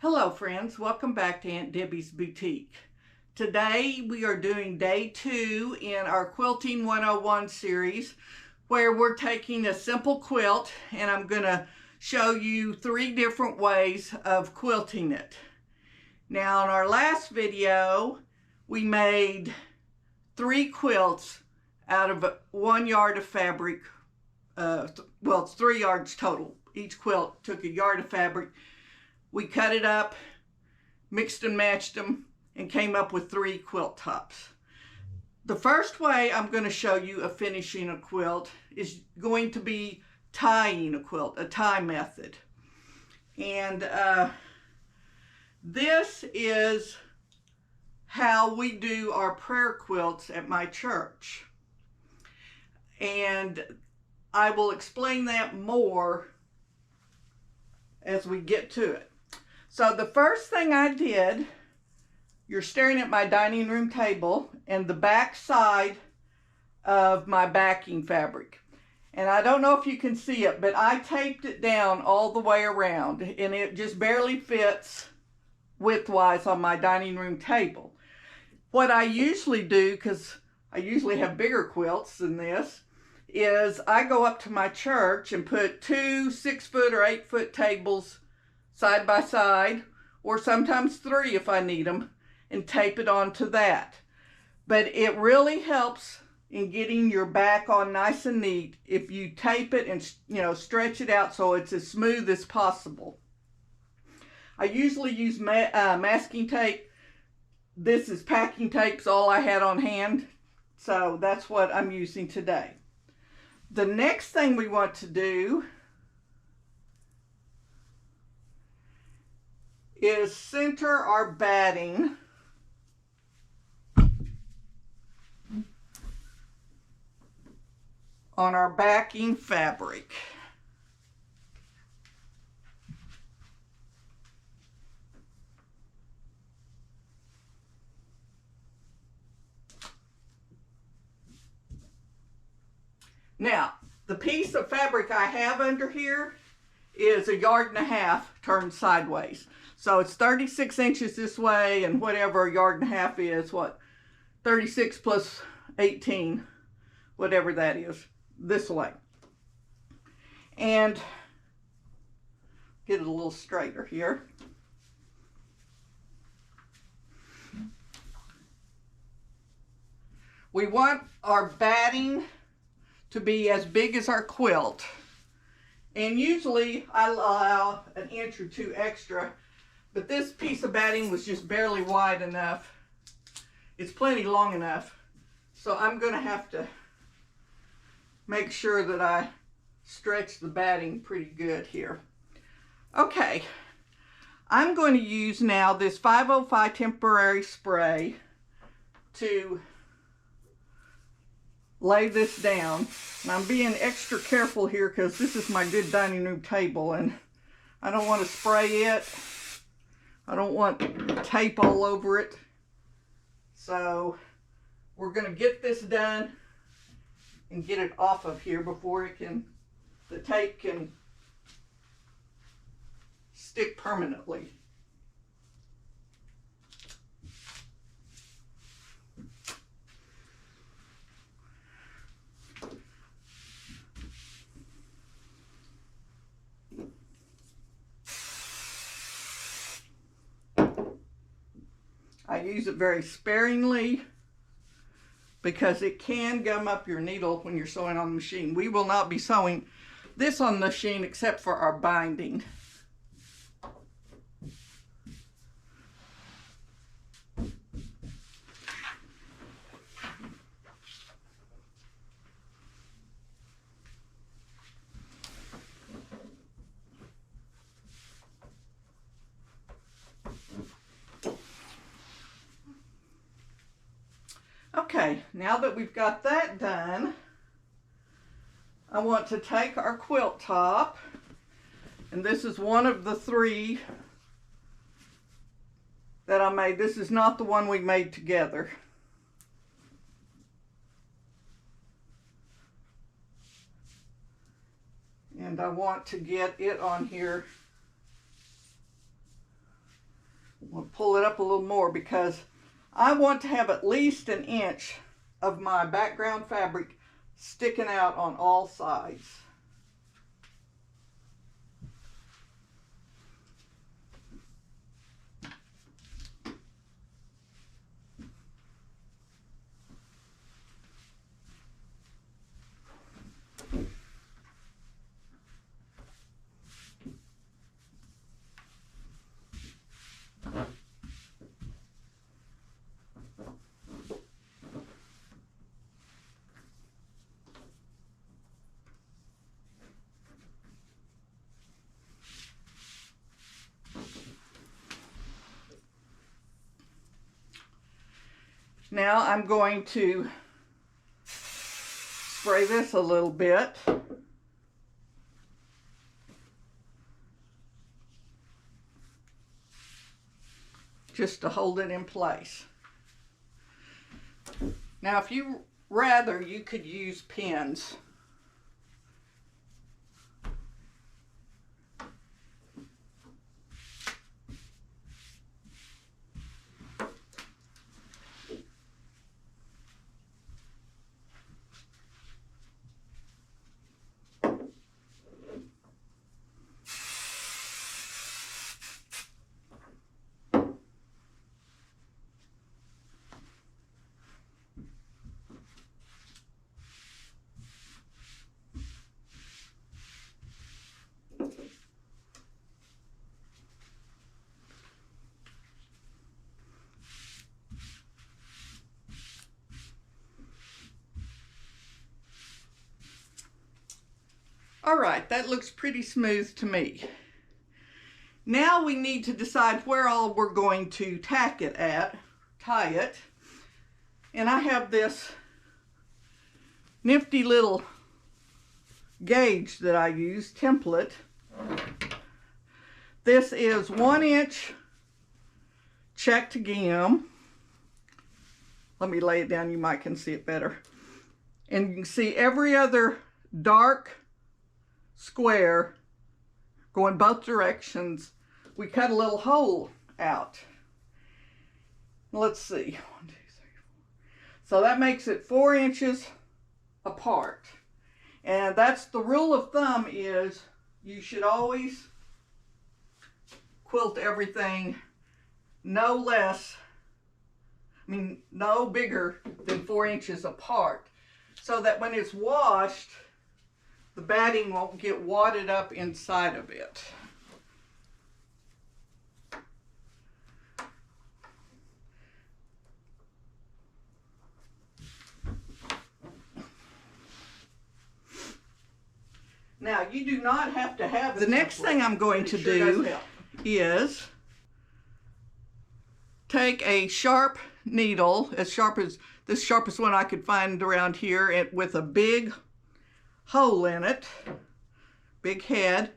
Hello friends, welcome back to Aunt Debbie's Boutique. Today we are doing day 2 in our Quilting 101 series where we're taking a simple quilt and I'm going to show you 3 different ways of quilting it. Now in our last video we made 3 quilts out of 1 yard of fabric. Well, it's 3 yards total. Each quilt took a yard of fabric. We cut it up, mixed and matched them, and came up with 3 quilt tops. The first way I'm going to show you of finishing a quilt is going to be tying a quilt, a tie method. And this is how we do our prayer quilts at my church. And I will explain that more as we get to it. So the first thing I did, you're staring at my dining room table and the back side of my backing fabric. And I don't know if you can see it, but I taped it down all the way around and it just barely fits widthwise on my dining room table. What I usually do, because I usually have bigger quilts than this, is I go up to my church and put 2 6-foot or 8-foot tables side by side, or sometimes 3 if I need them, and tape it onto that. But it really helps in getting your back on nice and neat if you tape it and stretch it out so it's as smooth as possible. I usually use masking tape. This is packing tape's all I had on hand, so that's what I'm using today. The next thing we want to do is center our batting on our backing fabric. Now, the piece of fabric I have under here is 1.5 yards turned sideways. So it's 36 inches this way, and whatever 1.5 yards is, 36 plus 18, whatever that is, this way. And get it a little straighter here. We want our batting to be as big as our quilt. And usually I allow 1 inch or 2 extra, but this piece of batting was just barely wide enough. It's plenty long enough. So I'm going to have to make sure that I stretch the batting pretty good here. Okay, I'm going to use now this 505 temporary spray to lay this down. And I'm being extra careful here because this is my good dining room table and I don't want to spray it. I don't want tape all over it. So we're going to get this done and get it off of here before the tape can stick permanently. I use it very sparingly because it can gum up your needle when you're sewing on the machine. We will not be sewing this on the machine except for our binding. Okay, now that we've got that done, I want to take our quilt top, and this is one of the 3 that I made. This is not the one we made together. And I want to get it on here We'll pull it up a little more because I want to have at least an inch of my background fabric sticking out on all sides. Now I'm going to spray this a little bit. Just to hold it in place. Now if you rather, you could use pins. All right, that looks pretty smooth to me. Now we need to decide where all we're going to tie it. And I have this nifty little gauge that I use, template. This is 1 inch checked gam. Let me lay it down, you might can see it better. And you can see every other dark square going both directions. We cut a little hole out. Let's see, 1, 2, 3, 4. So that makes it 4 inches apart. And that's the rule of thumb, is you should always quilt everything no bigger than 4 inches apart, so that when it's washed, the batting won't get wadded up inside of it. Now, you do not have to have the next thing I'm going to do is take a sharp needle, as sharp as the sharpest one I could find around here, with a big hole in it, big head,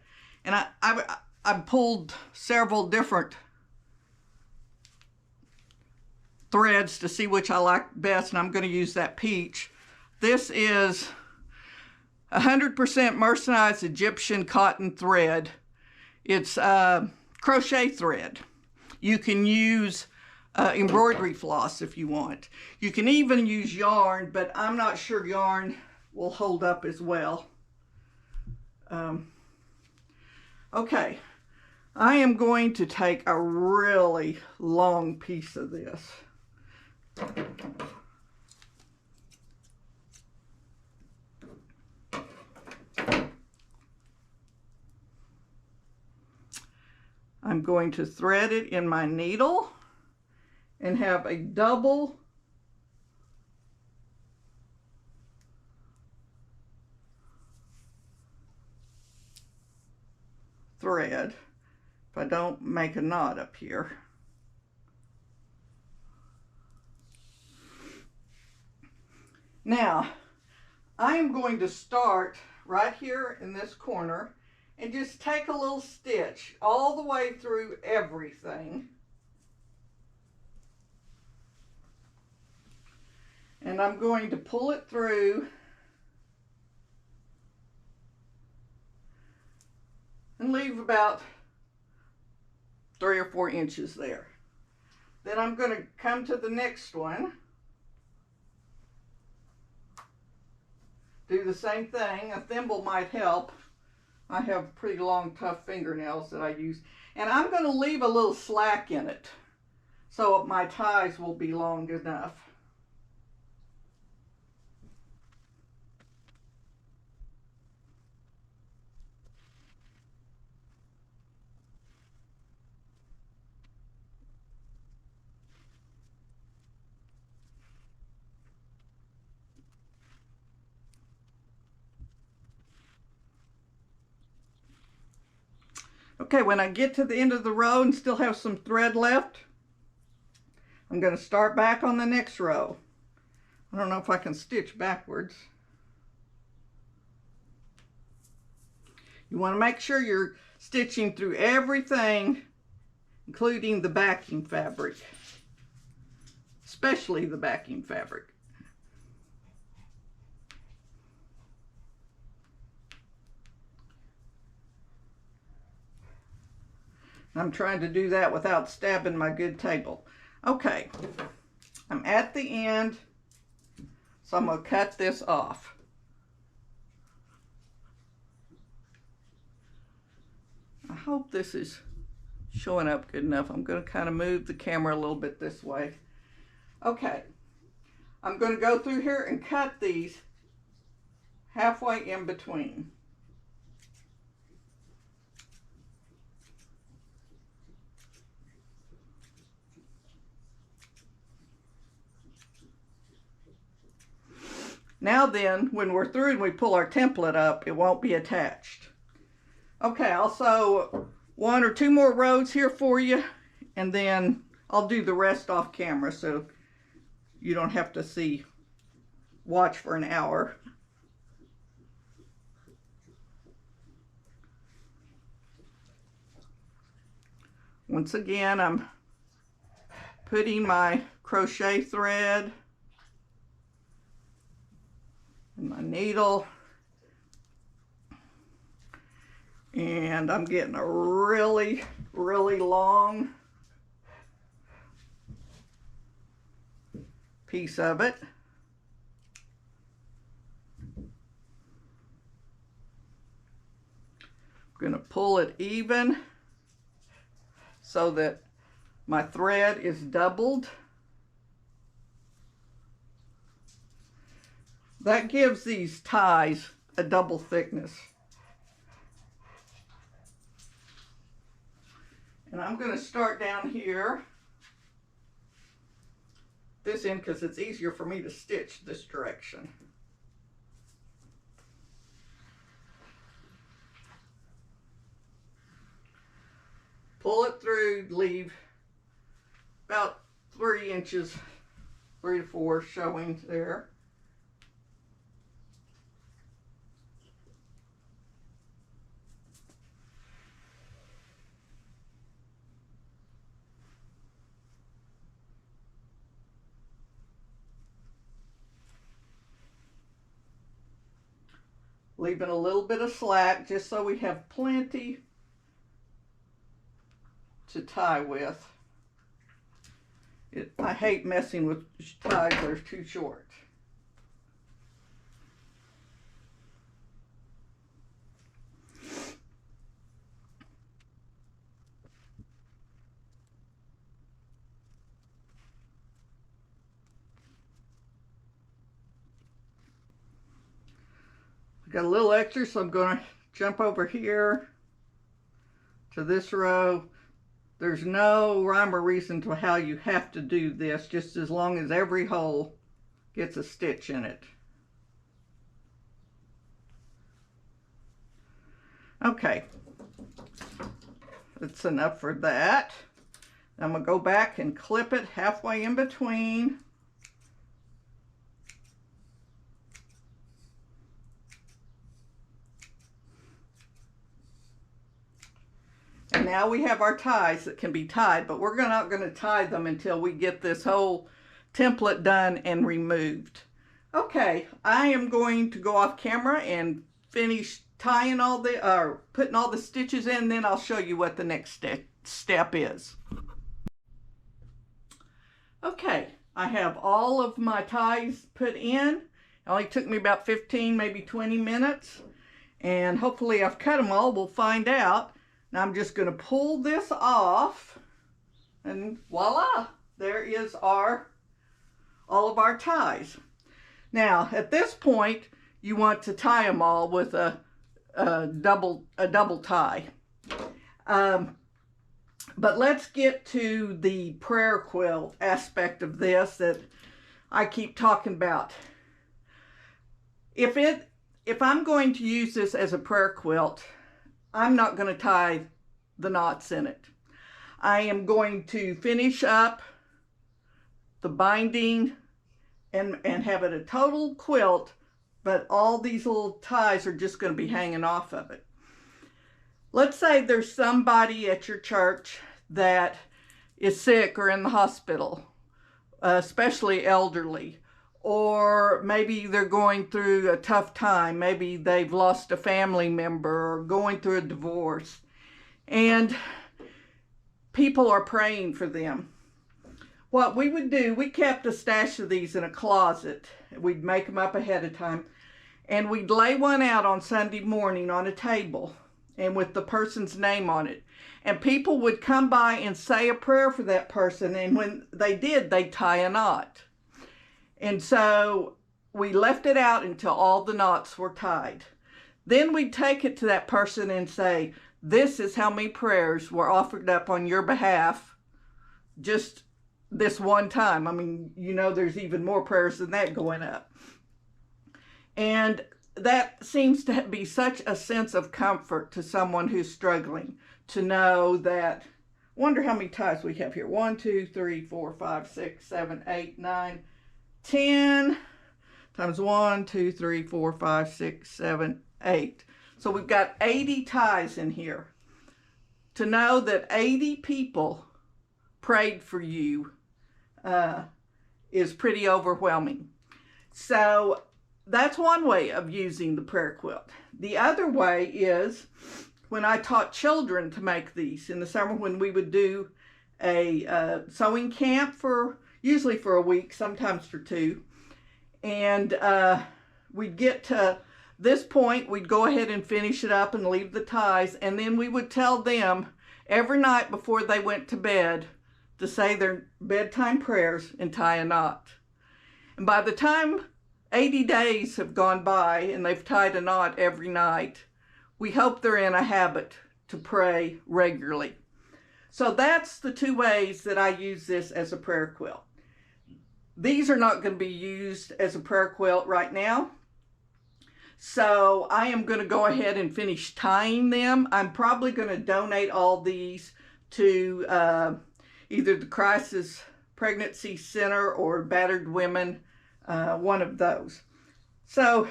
and I pulled several different threads to see which I like best, and I'm going to use that peach. This is 100% mercerized Egyptian cotton thread. It's crochet thread. You can use embroidery floss if you want. You can even use yarn, but I'm not sure yarn will hold up as well. Okay, I am going to take a really long piece of this. I'm going to thread it in my needle and have a double thread if I don't make a knot up here. Now, I am going to start right here in this corner and just take a little stitch all the way through everything. And I'm going to pull it through and leave about 3 or 4 inches there. Then I'm going to come to the next one. Do the same thing. A thimble might help. I have pretty long, tough fingernails that I use. And I'm going to leave a little slack in it so my ties will be long enough. Okay, when I get to the end of the row and still have some thread left, I'm going to start back on the next row. I don't know if I can stitch backwards. You want to make sure you're stitching through everything, including the backing fabric, especially the backing fabric. I'm trying to do that without stabbing my good table. Okay, I'm at the end, so I'm going to cut this off. I hope this is showing up good enough. I'm going to kind of move the camera a little bit this way. Okay, I'm going to go through here and cut these halfway in between. Now then, when we're through and we pull our template up, it won't be attached. Okay, I'll sew 1 or 2 more rows here for you, and then I'll do the rest off camera so you don't have to watch for an hour. Once again, I'm putting my crochet thread and my needle, and I'm getting a really, really long piece of it. I'm going to pull it even so that my thread is doubled. That gives these ties a double thickness. And I'm going to start down here, this end, because it's easier for me to stitch this direction. Pull it through, leave about 3 inches, 3 to 4 showing there. Leaving a little bit of slack just so we have plenty to tie with. I hate messing with ties that are too short. I got a little extra, so I'm going to jump over here to this row. There's no rhyme or reason to how you have to do this, just as long as every hole gets a stitch in it. Okay, that's enough for that. I'm going to go back and clip it halfway in between. And now we have our ties that can be tied, but we're not going to tie them until we get this whole template done and removed. Okay, I am going to go off camera and finish tying all the, putting all the stitches in, then I'll show you what the next step is. Okay, I have all of my ties put in. It only took me about 15, maybe 20 minutes. And hopefully I've cut them all. We'll find out. Now I'm just going to pull this off. And voila, there is all of our ties. Now, at this point, you want to tie them all with a double tie. But let's get to the prayer quilt aspect of this that I keep talking about. If I'm going to use this as a prayer quilt, I'm not going to tie the knots in it. I am going to finish up the binding and have it a total quilt, but all these little ties are just going to be hanging off of it. Let's say there's somebody at your church that is sick or in the hospital, especially elderly, or maybe they're going through a tough time. Maybe they've lost a family member or going through a divorce, and people are praying for them. What we would do, we kept a stash of these in a closet. We'd make them up ahead of time, and we'd lay one out on Sunday morning on a table and with the person's name on it. And people would come by and say a prayer for that person, and when they did, they'd tie a knot. And so we left it out until all the knots were tied. Then we'd take it to that person and say, this is how many prayers were offered up on your behalf just this one time. I mean, you know, there's even more prayers than that going up. And that seems to be such a sense of comfort to someone who's struggling, to know that, wonder how many ties we have here. 1, 2, 3, 4, 5, 6, 7, 8, 9, 10 times 1, 2, 3, 4, 5, 6, 7, 8. So we've got 80 ties in here. To know that 80 people prayed for you is pretty overwhelming. So that's one way of using the prayer quilt. The other way is when I taught children to make these in the summer, when we would do a sewing camp usually for a week, sometimes for 2. And we'd get to this point, we'd go ahead and finish it up and leave the ties. And then we would tell them every night before they went to bed to say their bedtime prayers and tie a knot. And by the time 80 days have gone by and they've tied a knot every night, we hope they're in a habit to pray regularly. So that's the 2 ways that I use this as a prayer quilt. These are not going to be used as a prayer quilt right now. So I am going to go ahead and finish tying them. I'm probably going to donate all these to either the Crisis Pregnancy Center or Battered Women, one of those. So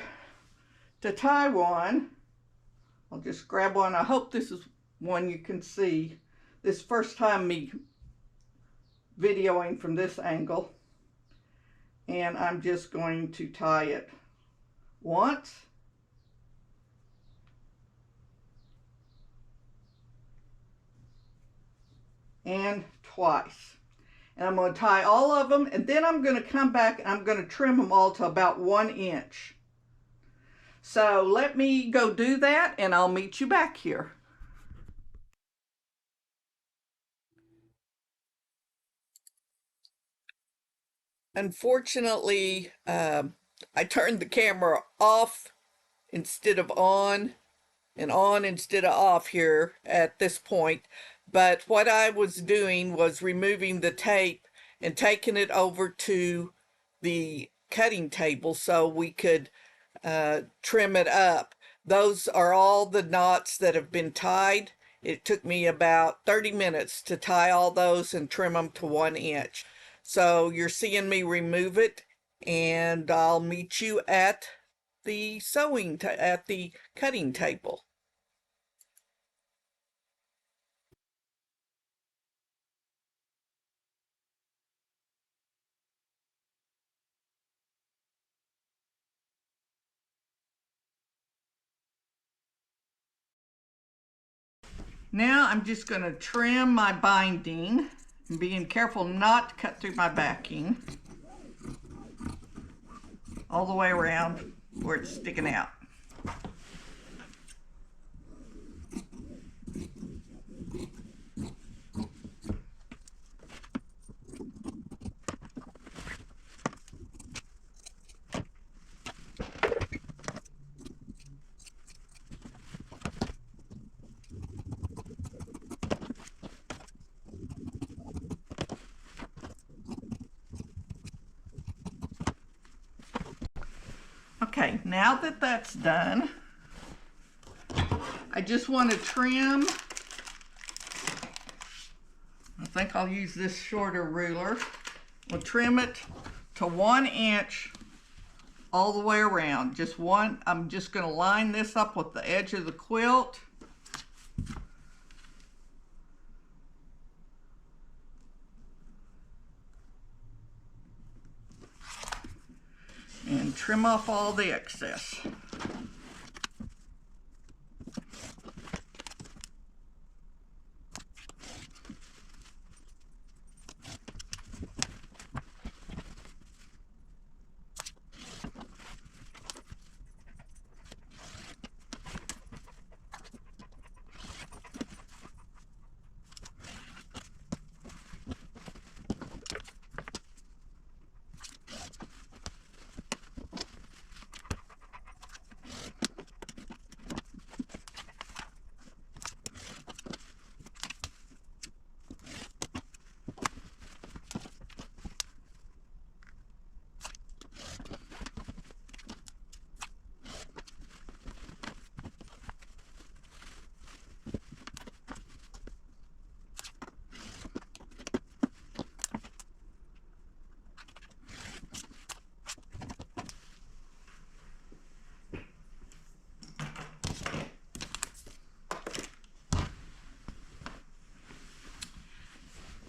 to tie one, I'll just grab one. I hope this is one you can see. This first time me videoing from this angle. And I'm just going to tie it once. And twice. And I'm going to tie all of them, and then I'm going to come back and I'm going to trim them all to about 1 inch. So let me go do that and I'll meet you back here. Unfortunately, I turned the camera off instead of on, and on instead of off here at this point. But what I was doing was removing the tape and taking it over to the cutting table so we could trim it up. Those are all the knots that have been tied. It took me about 30 minutes to tie all those and trim them to 1 inch. So you're seeing me remove it, and I'll meet you at the at the cutting table. Now I'm just going to trim my binding, being careful not to cut through my backing all the way around where it's sticking out. Okay, now that that's done, I just want to trim. I think I'll use this shorter ruler. We'll trim it to 1 inch all the way around. Just one. I'm just going to line this up with the edge of the quilt. And trim off all the excess.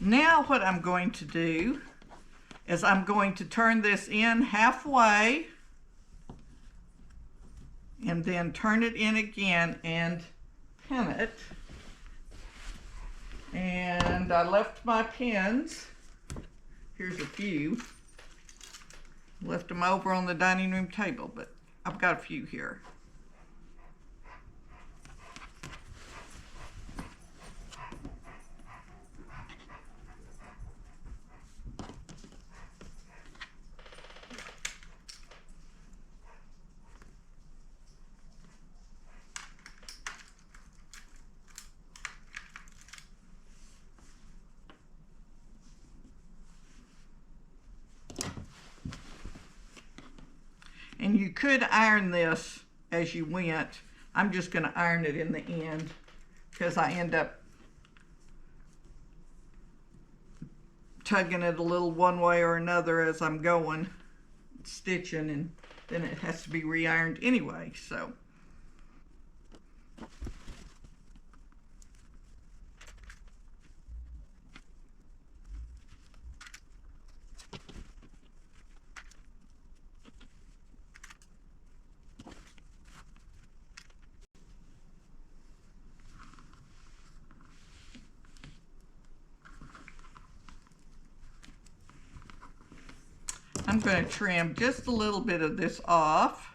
Now what I'm going to do is I'm going to turn this in halfway and then turn it in again and pin it. And I left my pins. Here's a few. Left them over on the dining room table, but I've got a few here. And you could iron this as you went. I'm just going to iron it in the end because I end up tugging it a little one way or another as I'm going, stitching, and then it has to be re-ironed anyway. So I'm going to trim just a little bit of this off.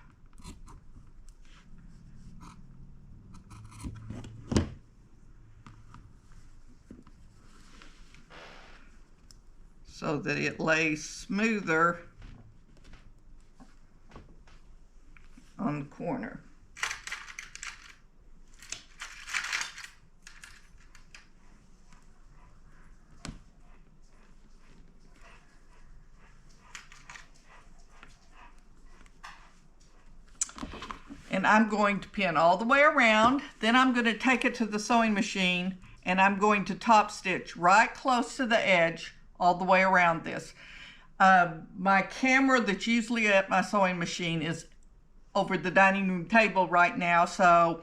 So that it lays smoother on the corner. And I'm going to pin all the way around. Then I'm going to take it to the sewing machine and I'm going to top stitch right close to the edge all the way around this. My camera that's usually at my sewing machine is over the dining room table right now, so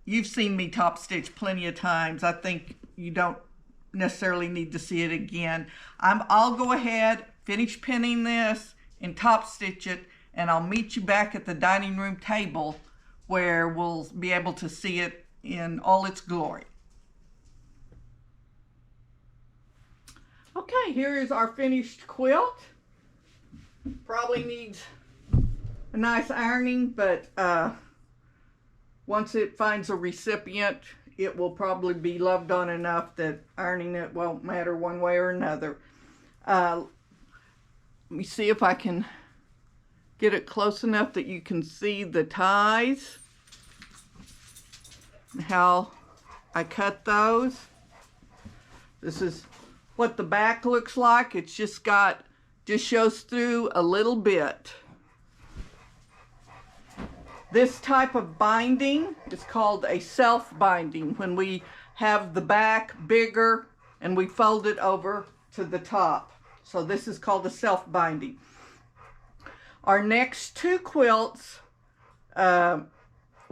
you've seen me top stitch plenty of times. I think you don't necessarily need to see it again. I'll go ahead, finish pinning this and top stitch it, and I'll meet you back at the dining room table where we'll be able to see it in all its glory. Okay, here is our finished quilt. Probably needs a nice ironing, but once it finds a recipient, it will probably be loved on enough that ironing it won't matter one way or another. Let me see if I can get it close enough that you can see the ties and how I cut those. This is what the back looks like. It's just shows through a little bit. This type of binding is called a self-binding, when we have the back bigger and we fold it over to the top. So this is called a self-binding. Our next two quilts,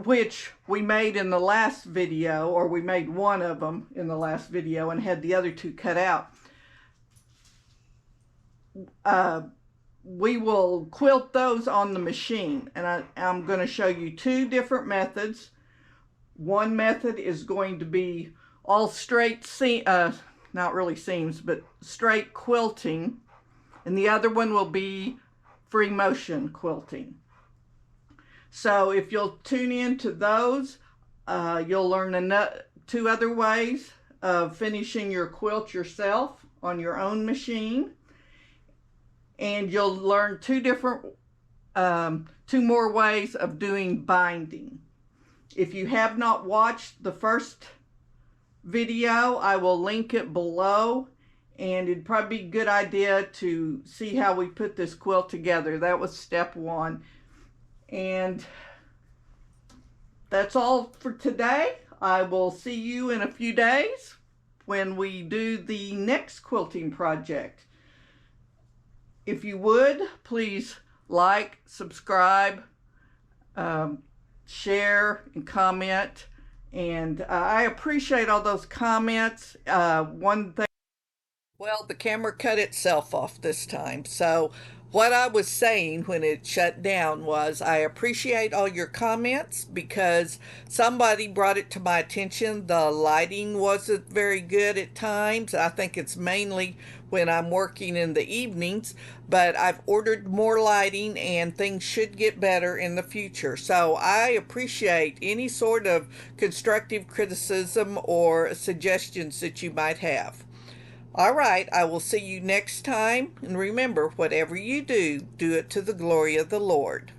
which we made in the last video, or we made one of them in the last video and had the other two cut out, we will quilt those on the machine, and I'm going to show you two different methods. One method is going to be all straight not really seams, but straight quilting, and the other one will be free motion quilting. So if you'll tune in to those, you'll learn two other ways of finishing your quilt yourself on your own machine. And you'll learn two more ways of doing binding. If you have not watched the first video, I will link it below, and it'd probably be a good idea to see how we put this quilt together. That was step one. And that's all for today. I will see you in a few days when we do the next quilting project. If you would, please like, subscribe, share, and comment. And I appreciate all those comments. One thing, well, the camera cut itself off this time. So what I was saying when it shut down was, I appreciate all your comments, because somebody brought it to my attention the lighting wasn't very good at times. I think it's mainly when I'm working in the evenings, but I've ordered more lighting and things should get better in the future. So I appreciate any sort of constructive criticism or suggestions that you might have. All right, I will see you next time. And remember, whatever you do, do it to the glory of the Lord.